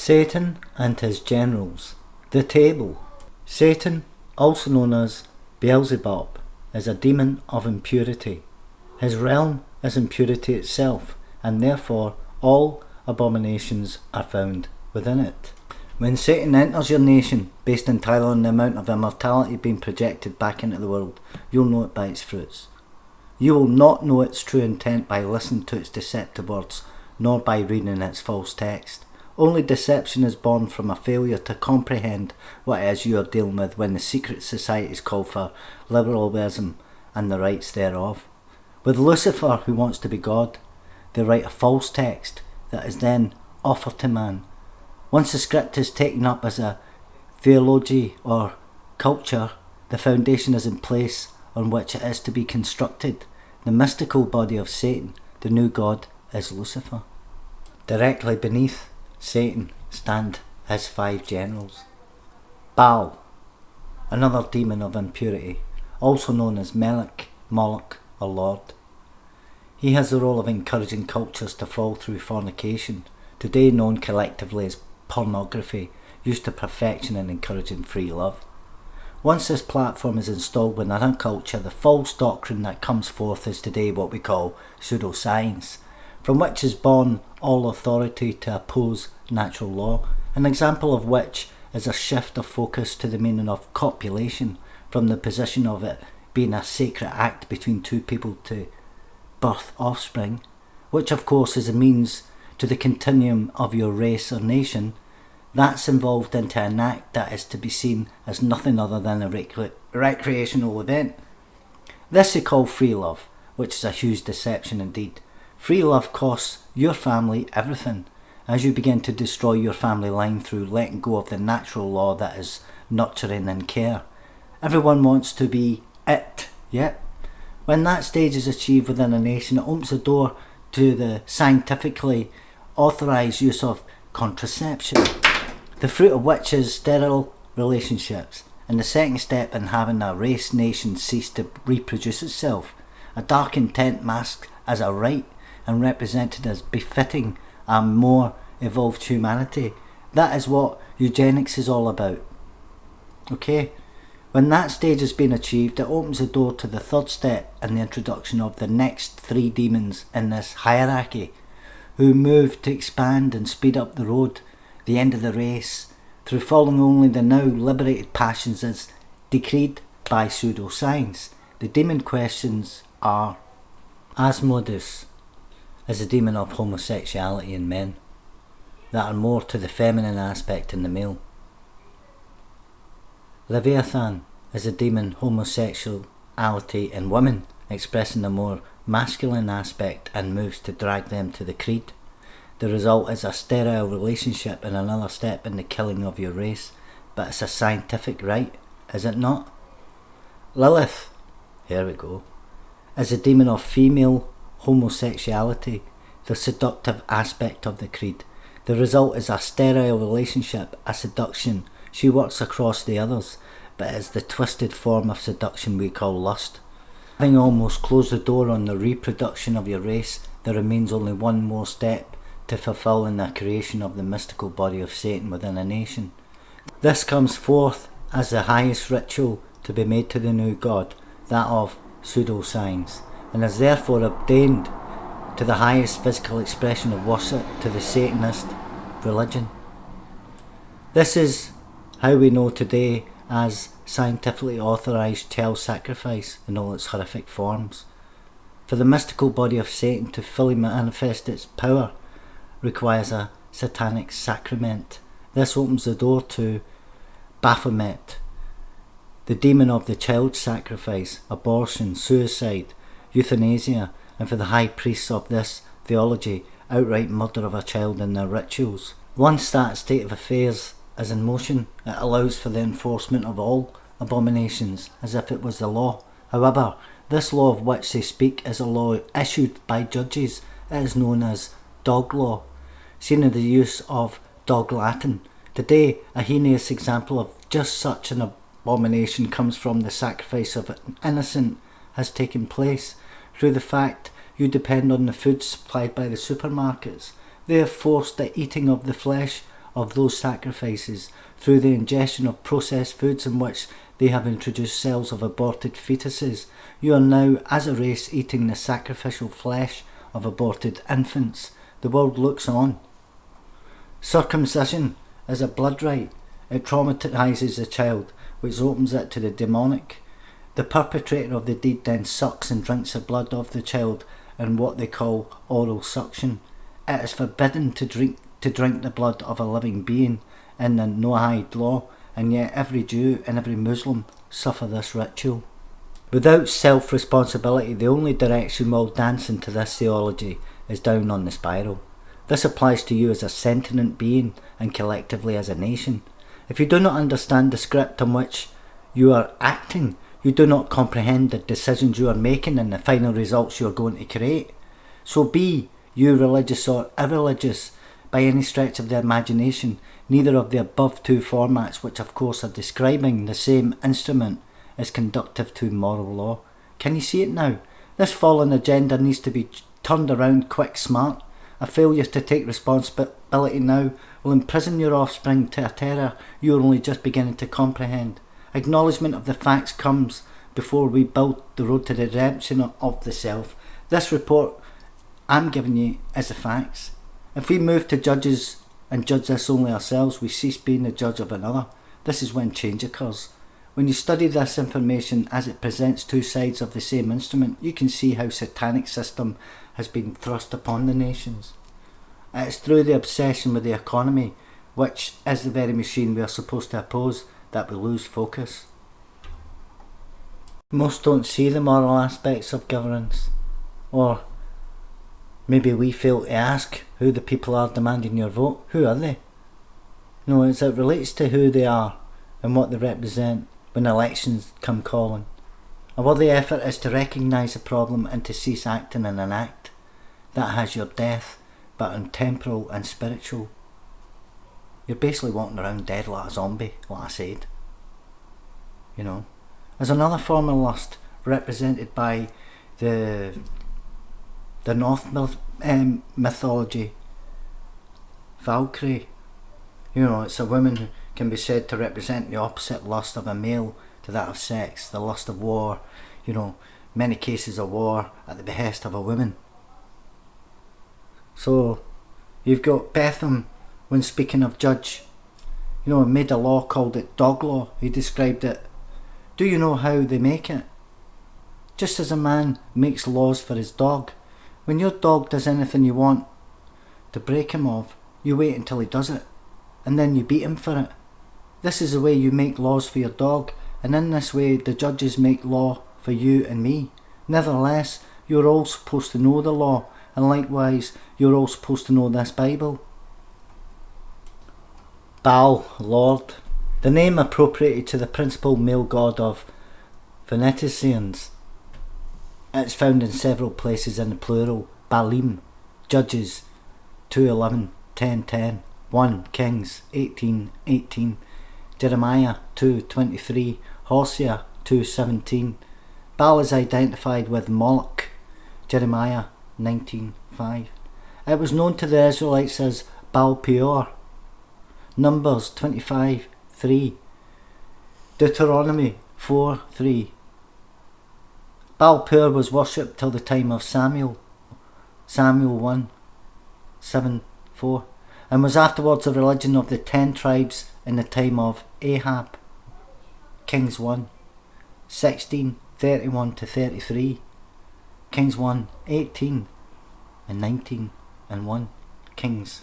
Satan and his generals. The table. Satan, also known as Beelzebub, is a demon of impurity. His realm is impurity itself, and therefore all abominations are found within it. When Satan enters your nation, based entirely on the amount of immortality being projected back into the world, you'll know it by its fruits. You will not know its true intent by listening to its deceptive words, nor by reading its false text. Only deception is born from a failure to comprehend what it is you are dealing with when the secret societies call for liberalism and the rights thereof. With Lucifer, who wants to be God, they write a false text that is then offered to man. Once the script is taken up as a theology or culture, the foundation is in place on which it is to be constructed. The mystical body of Satan, the new God, is Lucifer. Directly beneath Satan stand his 5 generals. Baal, another demon of impurity, also known as Melech, Moloch, or Lord. He has the role of encouraging cultures to fall through fornication, today known collectively as pornography, used to perfection and encouraging free love. Once this platform is installed within a culture, the false doctrine that comes forth is today what we call pseudoscience, from which is born all authority to oppose natural law, an example of which is a shift of focus to the meaning of copulation, from the position of it being a sacred act between two people to birth offspring, which of course is a means to the continuum of your race or nation. That's involved into an act that is to be seen as nothing other than a recreational event. This they call free love, which is a huge deception indeed. Free love costs your family everything, as you begin to destroy your family line through letting go of the natural law that is nurturing and care. Everyone wants to be it, yep. When that stage is achieved within a nation, it opens the door to the scientifically authorised use of contraception, the fruit of which is sterile relationships, and the second step in having a race nation cease to reproduce itself. A dark intent masked as a right and represented as befitting a more evolved humanity. That is what eugenics is all about. Okay? When that stage has been achieved, it opens the door to the third step in the introduction of the next 3 demons in this hierarchy, who move to expand and speed up the road, the end of the race, through following only the now liberated passions as decreed by pseudoscience. The demon questions are: Asmodeus is a demon of homosexuality in men that are more to the feminine aspect in the male. Leviathan is a demon homosexuality in women, expressing the more masculine aspect and moves to drag them to the creed. The result is a sterile relationship and another step in the killing of your race, but it's a scientific right, is it not? Lilith, here we go, is a demon of female homosexuality, the seductive aspect of the creed. The result is a sterile relationship, a seduction. She works across the others, but it's the twisted form of seduction we call lust. Having almost closed the door on the reproduction of your race, there remains only one more step to fulfilling the creation of the mystical body of Satan within a nation. This comes forth as the highest ritual to be made to the new God, that of pseudoscience, and is therefore ordained to the highest physical expression of worship to the Satanist religion. This is how we know today as scientifically authorised child sacrifice in all its horrific forms. For the mystical body of Satan to fully manifest its power requires a satanic sacrament. This opens the door to Baphomet, the demon of the child sacrifice, abortion, suicide, euthanasia, and for the high priests of this theology, outright murder of a child in their rituals. Once that state of affairs is in motion, it allows for the enforcement of all abominations as if it was the law. However, this law of which they speak is a law issued by judges. It is known as dog law, seen in the use of dog Latin. Today, a heinous example of just such an abomination comes from the sacrifice of an innocent has taken place through the fact you depend on the food supplied by the supermarkets. They have forced the eating of the flesh of those sacrifices through the ingestion of processed foods in which they have introduced cells of aborted fetuses. You are now, as a race, eating the sacrificial flesh of aborted infants. The world looks on. Circumcision is a blood rite. It traumatises the child, which opens it to the demonic. The perpetrator of the deed then sucks and drinks the blood of the child in what they call oral suction. It is forbidden to drink the blood of a living being in the Noahide law, and yet every Jew and every Muslim suffer this ritual. Without self-responsibility, the only direction we'll dance into this theology is down on the spiral. This applies to you as a sentient being and collectively as a nation. If you do not understand the script on which you are acting, you do not comprehend the decisions you are making and the final results you are going to create. So be you religious or irreligious by any stretch of the imagination, neither of the above two formats, which of course are describing the same instrument, is conducive to moral law. Can you see it now? This fallen agenda needs to be turned around quick smart. A failure to take responsibility now will imprison your offspring to a terror you are only just beginning to comprehend. Acknowledgement of the facts comes before we build the road to the redemption of the self. This report I'm giving you is the facts. If we move to judges and judge this only ourselves, we cease being the judge of another. This is when change occurs. When you study this information as it presents two sides of the same instrument, you can see how satanic system has been thrust upon the nations. It is through the obsession with the economy, which is the very machine we are supposed to oppose, that we lose focus. Most don't see the moral aspects of governance, or maybe we fail to ask who the people are demanding your vote. Who are they? No, as it relates to who they are and what they represent when elections come calling. A worthy effort is to recognise the problem and to cease acting in an act that has your death, but on temporal and spiritual. You're basically walking around dead like a zombie, like I said. You know. There's another form of lust represented by the North mythology, Valkyrie. You know, it's a woman who can be said to represent the opposite lust of a male to that of sex, the lust of war, you know, many cases of war at the behest of a woman. So, you've got Betham, when speaking of judge, you know, made a law, called it dog law. He described it. Do you know how they make it? Just as a man makes laws for his dog. When your dog does anything you want to break him of, you wait until he does it, and then you beat him for it. This is the way you make laws for your dog, and in this way the judges make law for you and me. Nevertheless, you're all supposed to know the law, and likewise you're all supposed to know this Bible. Baal, Lord, the name appropriated to the principal male god of Veneticians. It's found in several places in the plural. Baalim, Judges 2:11, 10:10, 1 Kings 18:18, Jeremiah 2:23, Hosea 2:17. Baal is identified with Moloch, Jeremiah 19:5. It was known to the Israelites as Baal Peor, Numbers 25:3, Deuteronomy 4:3. Baal Peor was worshipped till the time of Samuel 1:7-4, and was afterwards the religion of the 10 tribes in the time of Ahab, Kings 1:16-31-33, Kings 1:18 and 19 and 1 Kings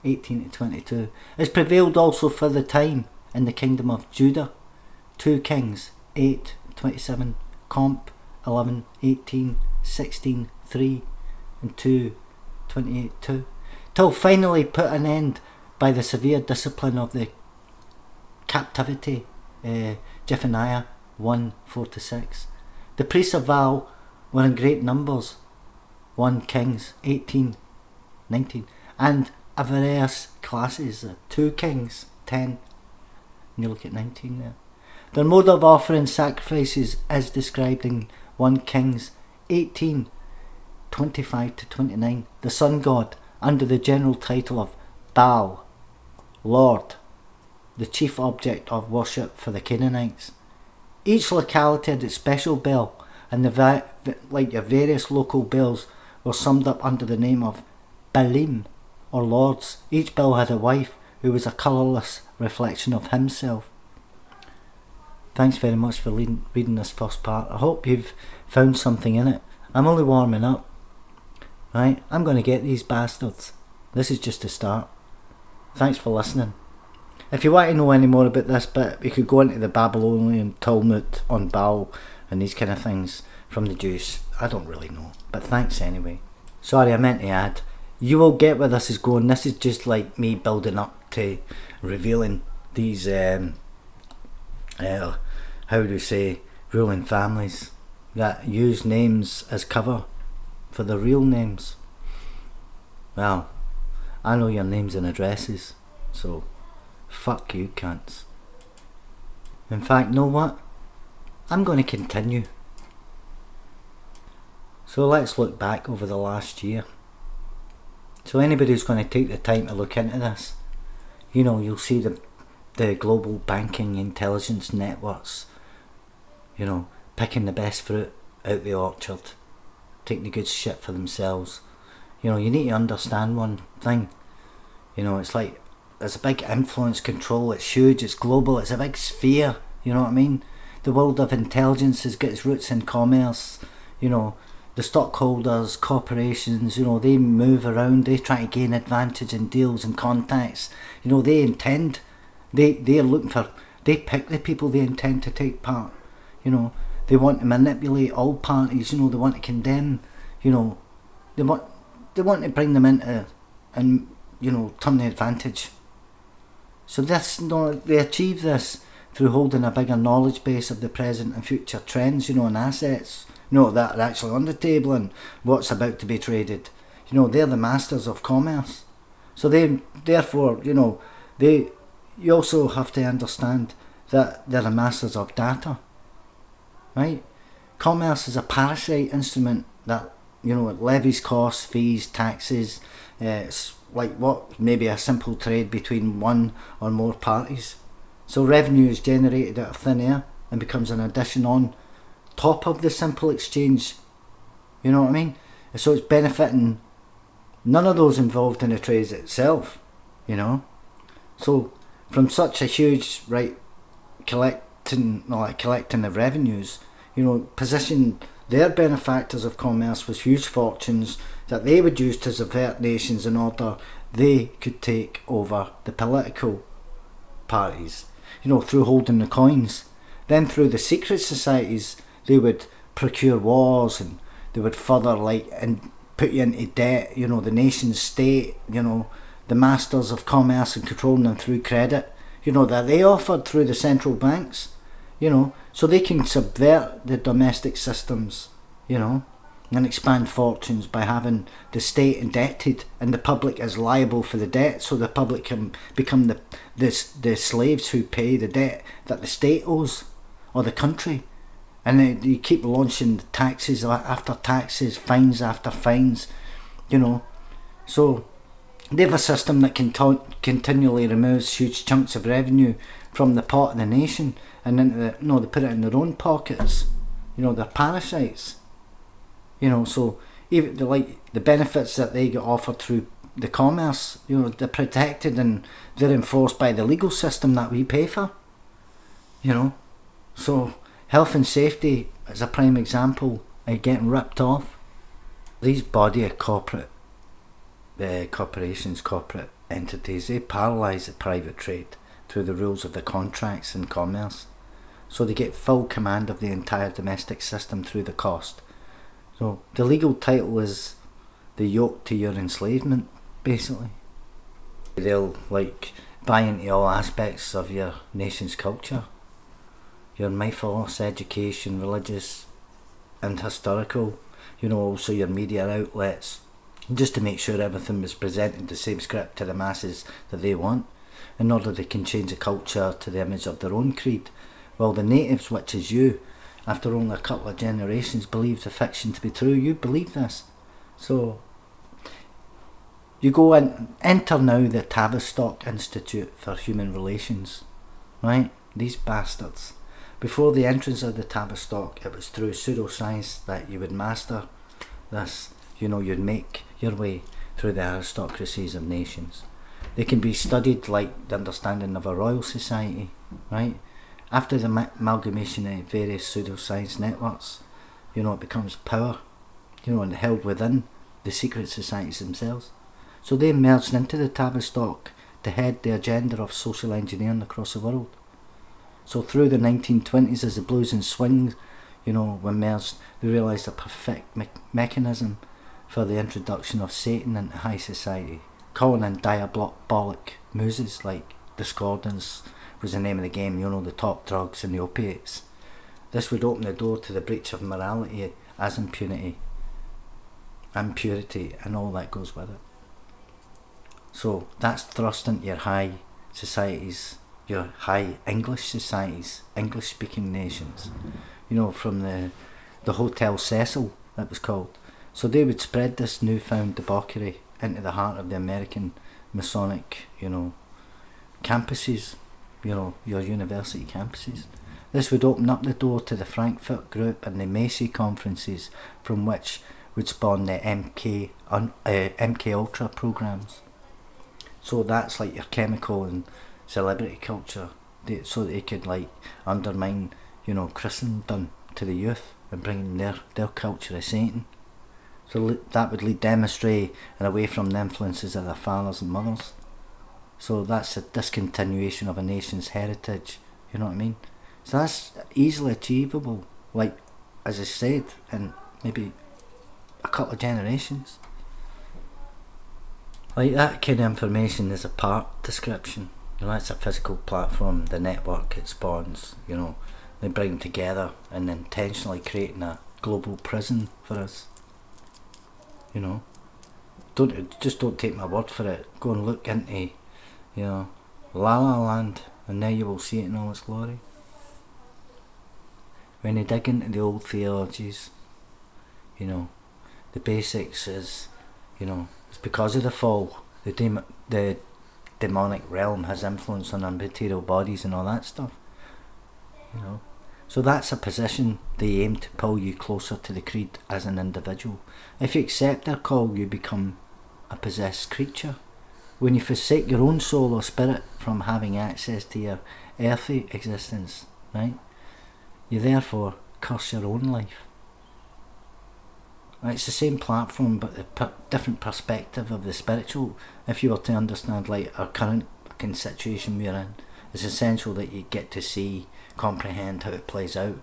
18-22. It prevailed also for the time in the kingdom of Judah, 2 Kings 8:27, Comp 11:18, 16:3 and 2:28-2, till finally put an end by the severe discipline of the captivity, Zephaniah 1:4-6. The priests of Baal were in great numbers, 1 Kings 18:19, and of various classes, 2 Kings 10, and you look at 19 there. Their mode of offering sacrifices is described in 1 Kings 18:25-29. The sun god, under the general title of Baal, Lord, the chief object of worship for the Canaanites. Each locality had its special bell, and your various local bells were summed up under the name of Baalim, or lords. Each bell had a wife who was a colourless reflection of himself. Thanks very much for reading this first part. I hope you've found something in it. I'm only warming up. Right, I'm going to get these bastards. This is just a start. Thanks for listening. If you want to know any more about this bit, you could go into the Babylonian Talmud on Baal and these kind of things from the Jews. I don't really know, but thanks anyway. Sorry, I meant to add, you will get where this is going. This is just like me building up to revealing these, ruling families that use names as cover for the real names. Well, I know your names and addresses, so fuck you cunts. In fact, know what? I'm going to continue. So let's look back over the last year. So anybody who's going to take the time to look into this, you'll see the global banking intelligence networks, picking the best fruit out the orchard, taking the good shit for themselves. You need to understand one thing. It's like there's a big influence control. It's huge, it's global, it's a big sphere. You know what I mean? The world of intelligence has got its roots in commerce. The stockholders, corporations, they move around, they try to gain advantage in deals and contacts. They intend, they're looking for, they pick the people they intend to take part. They want to manipulate all parties, they want to condemn, they want to bring them into and, turn the advantage. So they achieve this through holding a bigger knowledge base of the present and future trends, and assets, that are actually on the table and what's about to be traded. They're the masters of commerce. So you also have to understand that they're the masters of data. Right? Commerce is a parasite instrument that, it levies costs, fees, taxes. It's like maybe a simple trade between one or more parties. So revenue is generated out of thin air and becomes an addition on top of the simple exchange. You know what I mean? So it's benefiting none of those involved in the trade itself. So from such a huge collecting of revenues, position their benefactors of commerce with huge fortunes that they would use to subvert nations in order they could take over the political parties, through holding the coins. Then through the secret societies, they would procure wars and they would further and put you into debt, the nation state, the masters of commerce and controlling them through credit, that they offered through the central banks, so they can subvert the domestic systems, and expand fortunes by having the state indebted and the public is liable for the debt, so the public can become the slaves who pay the debt that the state owes, or the country. And you keep launching taxes after taxes, fines after fines, So they have a system that continually removes huge chunks of revenue from the pot of the nation and into they put it in their own pockets. They're parasites. So even the benefits that they get offered through the commerce, they're protected and they're enforced by the legal system that we pay for. So health and safety is a prime example of getting ripped off. These body of corporate corporations, corporate entities, they paralyse the private trade through the rules of the contracts and commerce. So they get full command of the entire domestic system through the cost. So the legal title is the yoke to your enslavement, basically. They'll buy into all aspects of your nation's culture. Your mythos, education, religious and historical, also your media outlets, just to make sure everything was presented the same script to the masses that they want, in order they can change the culture to the image of their own creed. Well, the natives, which is you, after only a couple of generations, believe the fiction to be true. You believe this. So, You go and enter now the Tavistock Institute for Human Relations, right? These bastards. Before the entrance of the Tavistock, it was through pseudoscience that you would master this. You'd make your way through the aristocracies of nations. They can be studied like the understanding of a royal society, right? After the amalgamation of various pseudoscience networks, it becomes power, and held within the secret societies themselves. So they merged into the Tavistock to head the agenda of social engineering across the world. So through the 1920s, as the blues and swings, were merged, they realised a perfect mechanism for the introduction of Satan into high society, calling in diabolic muses like discordance was the name of the game, the top drugs and the opiates. This would open the door to the breach of morality as impunity and purity and all that goes with it. So that's thrust into your high societies, your high English societies, English speaking nations, from the Hotel Cecil, that was called. So they would spread this newfound debauchery into the heart of the American Masonic, campuses, your university campuses. This would open up the door to the Frankfurt Group and the Macy conferences, from which would spawn the MK Ultra programs. So that's like your chemical and celebrity culture, so that they could undermine, Christendom to the youth and bring their culture of Satan. So that would lead them astray and away from the influences of their fathers and mothers. So that's a discontinuation of a nation's heritage, you know what I mean? So that's easily achievable, as I said, in maybe a couple of generations. That kind of information is a part description. It's a physical platform, the network it spawns, they bring together and intentionally creating a global prison for us. Don't take my word for it. Go and look into, La La Land, and now you will see it in all its glory. When you dig into the old theologies, the basics is, it's because of the fall, the demonic realm has influence on our material bodies and all that stuff. So that's a position they aim to pull you closer to the creed as an individual. If you accept their call, you become a possessed creature. When you forsake your own soul or spirit from having access to your earthly existence, right, you therefore curse your own life. It's the same platform, but a different perspective of the spiritual. If you were to understand our current situation we're in, it's essential that you get to see, comprehend how it plays out,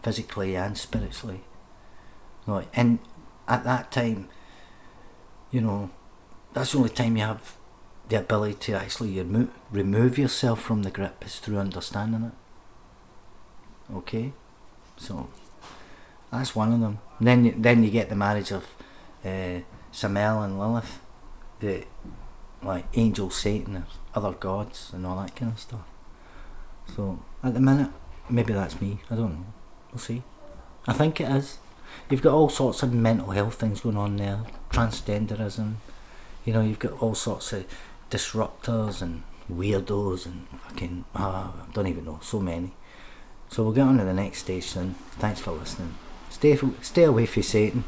physically and spiritually. And at that time, that's the only time you have the ability to actually remove yourself from the grip, is through understanding it. Okay? So that's one of them. Then you get the marriage of Samael and Lilith, the angel Satan and other gods and all that kind of stuff. So at the minute, maybe that's me, I don't know, we'll see. I think it is. You've got all sorts of mental health things going on there, transgenderism, you've got all sorts of disruptors and weirdos and fucking, I don't even know, so many. So we'll get on to the next stage soon. Thanks for listening. Stay away from Satan.